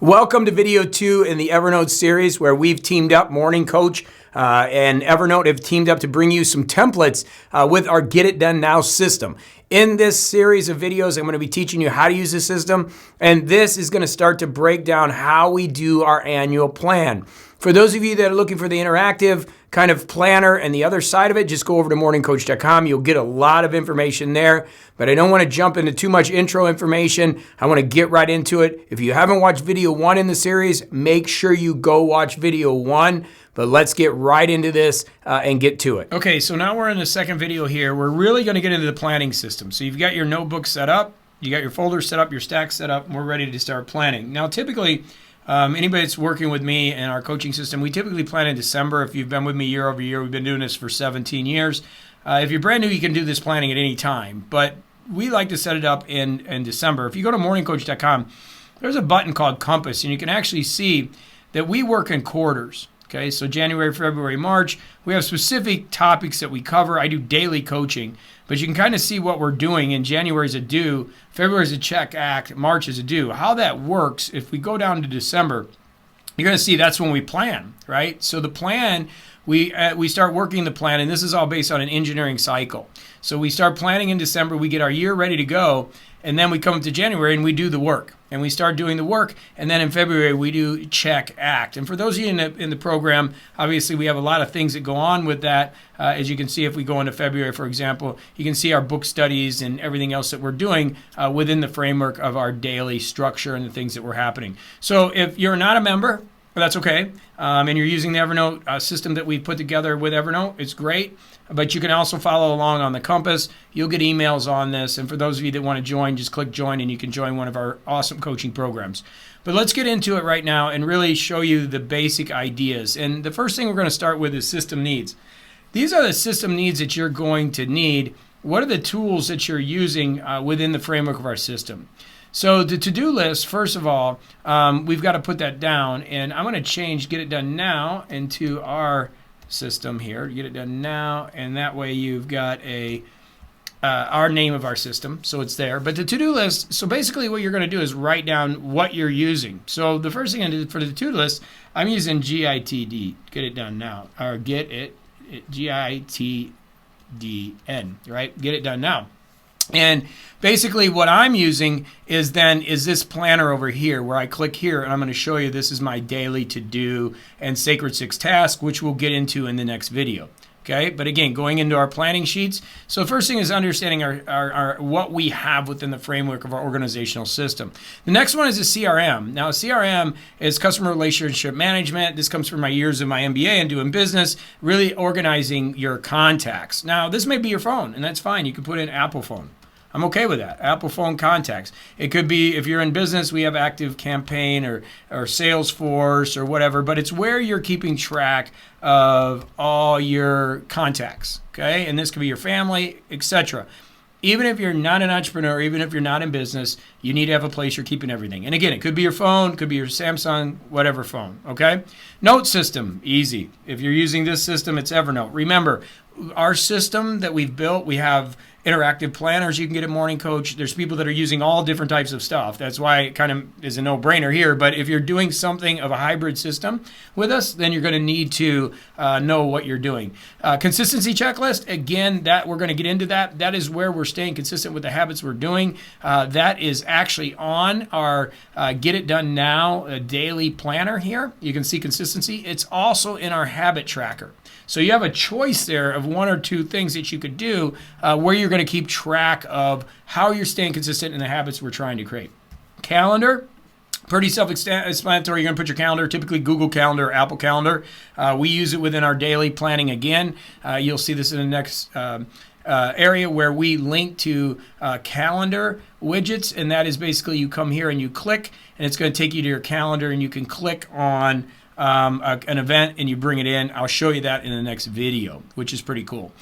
Welcome to video 2 in the Evernote series, where we've teamed up, Morning Coach and Evernote have teamed up to bring you some templates with our Get It Done Now system. In this series of videos, I'm going to be teaching you how to use the system, and this is going to start to break down how we do our annual plan. For those of you that are looking for the interactive kind of planner and the other side of it, just go over to morningcoach.com. You'll get a lot of information there, but I don't want to jump into too much intro information. I want to get right into it. If you haven't watched video 1 in the series, make sure you go watch video 1, but let's get right into this and get to it. Okay, so now we're in the second video here. We're really going to get into the planning system. So you've got your notebook set up, you got your folder set up, your stack set up, and we're ready to start planning. Now, typically, anybody that's working with me in our coaching system, we typically plan in December. If you've been with me year over year, we've been doing this for 17 years. If you're brand new, you can do this planning at any time, but we like to set it up in December. If you go to morningcoach.com, there's a button called Compass, and you can actually see that we work in quarters. Okay, so January, February, March, we have specific topics that we cover. I do daily coaching, but you can kind of see what we're doing. In January is a do, February is a check, act, March is a do. How that works, if we go down to December, you're going to see that's when we plan, right? So the plan, we start working the plan, and this is all based on an engineering cycle. So we start planning in December, we get our year ready to go, and then we come to January and we do the work. And we start doing the work, and then in February we do check, act. And for those of you in the program, obviously we have a lot of things that go on with that. As you can see, if we go into February, for example, you can see our book studies and everything else that we're doing within the framework of our daily structure and the things that were happening. So if you're not a member, that's okay, and you're using the Evernote system that we've put together with Evernote, it's great. But you can also follow along on the Compass. You'll get emails on this. And for those of you that want to join, just click join and you can join one of our awesome coaching programs. But let's get into it right now and really show you the basic ideas. And the first thing we're going to start with is system needs. These are the system needs that you're going to need. What are the tools that you're using within the framework of our system? So the to-do list, first of all, we've got to put that down. And I'm going to change Get It Done Now into our system here. Get it done now, and that way you've got our name of our system, so it's there. But the to-do list, so basically what you're going to do is write down what you're using. So the first thing I did for the to-do list, I'm using GITD, Get It Done Now, or Get It, GITDN, right? Get It Done Now. And basically what I'm using is this planner over here where I click here, and I'm going to show you this is my daily to-do and Sacred 6 task, which we'll get into in the next video. Okay, but again, going into our planning sheets. So first thing is understanding our what we have within the framework of our organizational system. The next one is a CRM. Now, a CRM is customer relationship management. This comes from my years of my MBA and doing business, really organizing your contacts. Now, this may be your phone, and that's fine. You can put in Apple phone. I'm okay with that. Apple phone contacts. It could be, if you're in business, we have Active Campaign or Salesforce or whatever, but it's where you're keeping track of all your contacts, okay? And this could be your family, etc. Even if you're not an entrepreneur, even if you're not in business, you need to have a place you're keeping everything. And again, it could be your phone, could be your Samsung, whatever phone, okay? Note system, easy. If you're using this system, it's Evernote. Remember, our system that we've built, we have interactive planners you can get at Morning Coach. There's people that are using all different types of stuff. That's why it kind of is a no-brainer here. But if you're doing something of a hybrid system with us, then you're going to need to know what you're doing. Consistency checklist, again, that we're going to get into that. That is where we're staying consistent with the habits we're doing. That is actually on our Get It Done Now daily planner here. You can see consistency. It's also in our habit tracker. So you have a choice there of 1 or 2 things that you could do where you're going to keep track of how you're staying consistent in the habits we're trying to create. Calendar, pretty self-explanatory. You're going to put your calendar, typically Google Calendar or Apple Calendar. We use it within our daily planning again. You'll see this in the next area where we link to calendar widgets, and that is basically you come here and you click, and it's going to take you to your calendar, and you can click on an event and you bring it in. I'll show you that in the next video, which is pretty cool.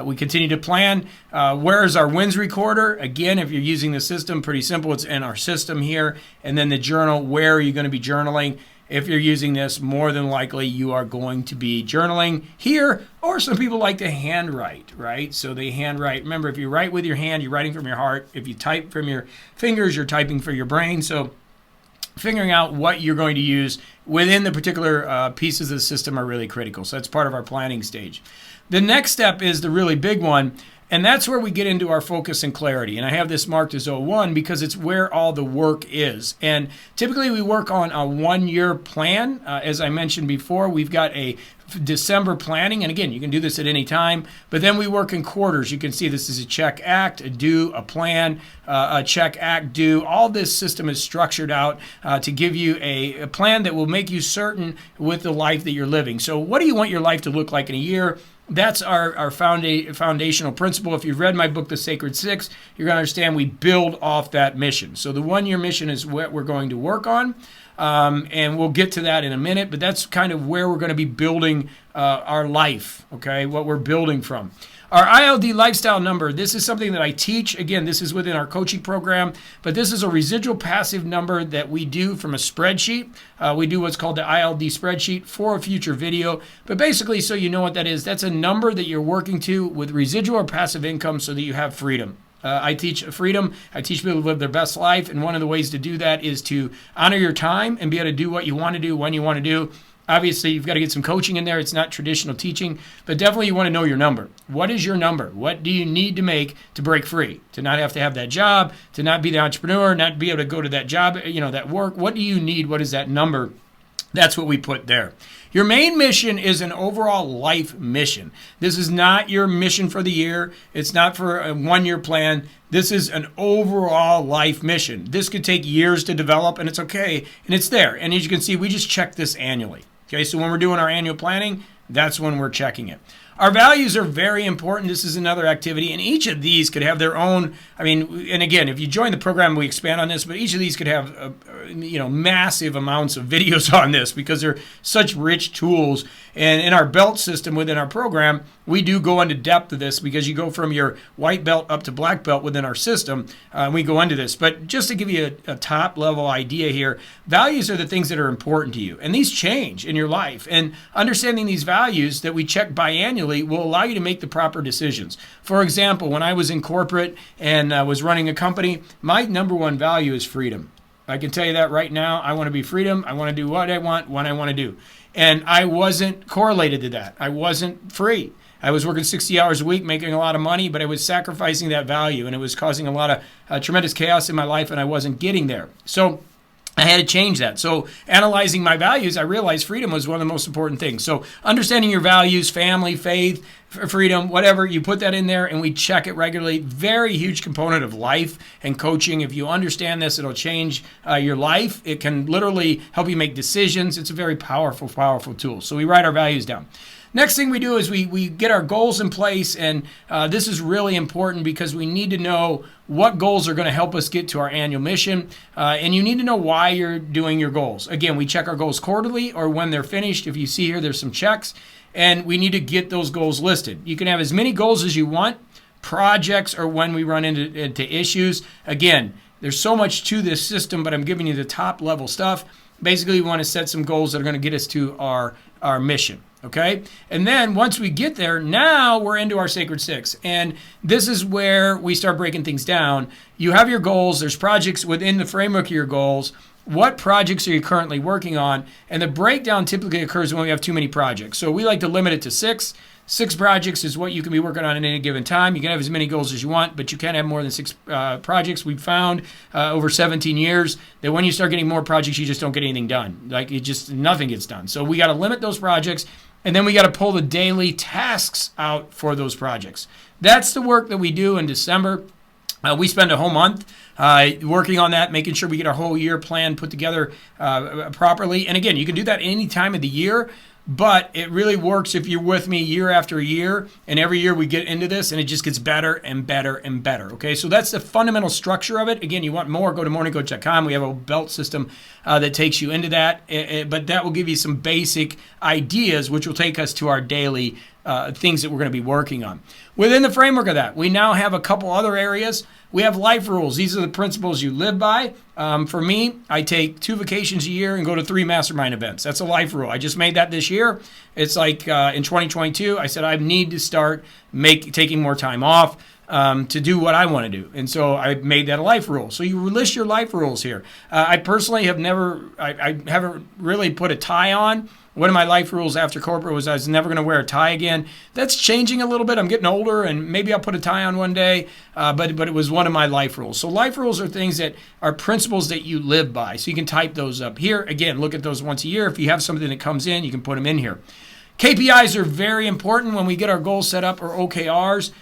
We continue to plan. Where is our wins recorder? Again, if you're using the system, pretty simple. It's in our system here. And then the journal, where are you going to be journaling? If you're using this, more than likely you are going to be journaling here, or some people like to handwrite, right? So they handwrite. Remember, if you write with your hand, you're writing from your heart. If you type from your fingers, you're typing from your brain. So figuring out what you're going to use within the particular pieces of the system are really critical. So that's part of our planning stage. The next step is the really big one, and that's where we get into our focus and clarity. And I have this marked as 01 because it's where all the work is. And typically we work on a 1-year plan. As I mentioned before, we've got a December planning. And again, you can do this at any time. But then we work in quarters. You can see this is a check, act, a do, a plan, a check, act, do. All this system is structured out to give you a plan that will make you certain with the life that you're living. So what do you want your life to look like in a year? That's our foundational principle. If you've read my book, The Sacred Six, you're going to understand we build off that mission. So the 1-year mission is what we're going to work on, and we'll get to that in a minute, but that's kind of where we're going to be building our life, okay, what we're building from. Our ILD lifestyle number, this is something that I teach. Again, this is within our coaching program, but this is a residual passive number that we do from a spreadsheet. We do what's called the ILD spreadsheet for a future video. But basically, so you know what that is, that's a number that you're working to with residual or passive income so that you have freedom. I teach freedom. I teach people to live their best life. And one of the ways to do that is to honor your time and be able to do what you want to do when you want to do. Obviously, you've got to get some coaching in there. It's not traditional teaching, but definitely you want to know your number. What is your number? What do you need to make to break free? To not have to have that job, to not be the entrepreneur, not be able to go to that job, that work. What do you need? What is that number? That's what we put there. Your main mission is an overall life mission. This is not your mission for the year. It's not for a 1-year plan. This is an overall life mission. This could take years to develop, and it's okay, and it's there. And as you can see, we just check this annually. Okay, so when we're doing our annual planning, that's when we're checking it. Our values are very important. This is another activity, and each of these could have their own, and again, if you join the program, we expand on this, but each of these could have, massive amounts of videos on this because they're such rich tools. And in our belt system within our program, we do go into depth of this because you go from your white belt up to black belt within our system. We go into this. But just to give you a top level idea here, values are the things that are important to you. And these change in your life. And understanding these values that we check biannually will allow you to make the proper decisions. For example, when I was in corporate and was running a company, my number one value is freedom. I can tell you that right now. I want to be freedom. I want to do what I want when I want to do. And I wasn't correlated to that. I wasn't free. I was working 60 hours a week, making a lot of money, but I was sacrificing that value, and it was causing a lot of tremendous chaos in my life, and I wasn't getting there. So I had to change that. So analyzing my values, I realized freedom was one of the most important things. So understanding your values, family, faith, freedom, whatever, you put that in there and we check it regularly. Very huge component of life and coaching. If you understand this, it'll change your life. It can literally help you make decisions. It's a very powerful, powerful tool. So we write our values down. Next thing we do is we get our goals in place, and this is really important because we need to know what goals are going to help us get to our annual mission, and you need to know why you're doing your goals. Again, we check our goals quarterly or when they're finished. If you see here, there's some checks, and we need to get those goals listed. You can have as many goals as you want, projects, or when we run into issues. Again, there's so much to this system, but I'm giving you the top level stuff. Basically, we want to set some goals that are going to get us to our mission. Okay, and then once we get there, now we're into our Sacred Six. And this is where we start breaking things down. You have your goals. There's projects within the framework of your goals. What projects are you currently working on? And the breakdown typically occurs when we have too many projects. So we like to limit it to 6. 6 projects is what you can be working on at any given time. You can have as many goals as you want, but you can't have more than 6 projects. We've found over 17 years that when you start getting more projects, you just don't get anything done. Like nothing gets done. So we got to limit those projects. And then we got to pull the daily tasks out for those projects. That's the work that we do in December. We spend a whole month working on that, making sure we get our whole year plan put together properly. And again, you can do that any time of the year, but it really works if you're with me year after year. And every year we get into this, and it just gets better and better and better. Okay, so that's the fundamental structure of it. Again, you want more, go to morningcoach.com. We have a belt system that takes you into that, but that will give you some basic ideas, which will take us to our daily things that we're going to be working on. Within the framework of that, we now have a couple other areas. We have life rules. These are the principles you live by. For me, I take 2 vacations a year and go to 3 mastermind events. That's a life rule. I just made that this year. It's like in 2022, I said I need to start taking more time off. to do what I want to do. And so I made that a life rule. So you list your life rules here. I personally have I haven't really put a tie on. One of my life rules after corporate was I was never going to wear a tie again. That's changing a little bit. I'm getting older, and maybe I'll put a tie on one day, but it was one of my life rules. So life rules are things that are principles that you live by. So you can type those up here. Again, look at those once a year. If you have something that comes in, you can put them in here. KPIs are very important when we get our goals set up, or OKRs.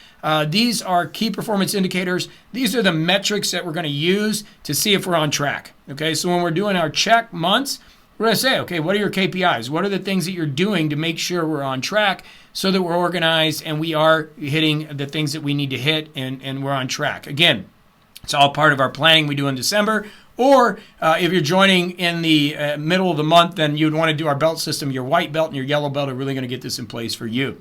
These are key performance indicators. These are the metrics that we're going to use to see if we're on track. Okay, so when we're doing our check months, we're going to say, okay, what are your KPIs? What are the things that you're doing to make sure we're on track so that we're organized and we are hitting the things that we need to hit and we're on track? Again, it's all part of our planning we do in December. Or if you're joining in the middle of the month, then you'd want to do our belt system. Your white belt and your yellow belt are really going to get this in place for you.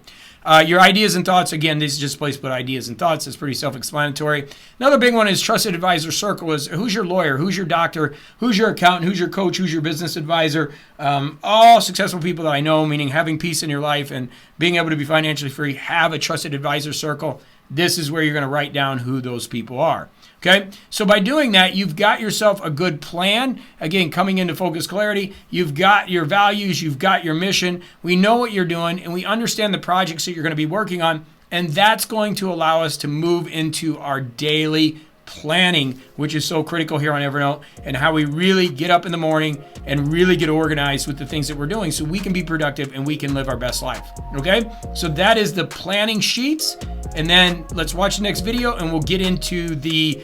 Your ideas and thoughts, again, this is just a place to put ideas and thoughts. It's pretty self-explanatory. Another big one is trusted advisor circle. Is who's your lawyer, who's your doctor, who's your accountant, who's your coach, who's your business advisor. All successful people that I know, meaning having peace in your life and being able to be financially free, have a trusted advisor circle. This is where you're going to write down who those people are. Okay, so by doing that, you've got yourself a good plan. Again, coming into focus clarity, you've got your values, you've got your mission. We know what you're doing, and we understand the projects that you're going to be working on, and that's going to allow us to move into our daily planning, which is so critical here on Evernote, and how we really get up in the morning and really get organized with the things that we're doing so we can be productive and we can live our best life. Okay, so that is the planning sheets. And then let's watch the next video and we'll get into the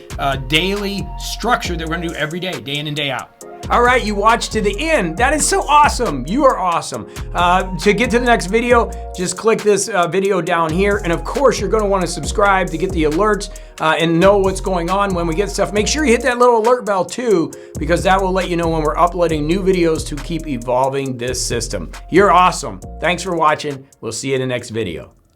daily structure that we're going to do every day, day in and day out. All right, you watched to the end. That is so awesome. You are awesome. To get to the next video, just click this video down here. And of course, you're going to want to subscribe to get the alerts and know what's going on when we get stuff. Make sure you hit that little alert bell too, because that will let you know when we're uploading new videos to keep evolving this system. You're awesome. Thanks for watching. We'll see you in the next video.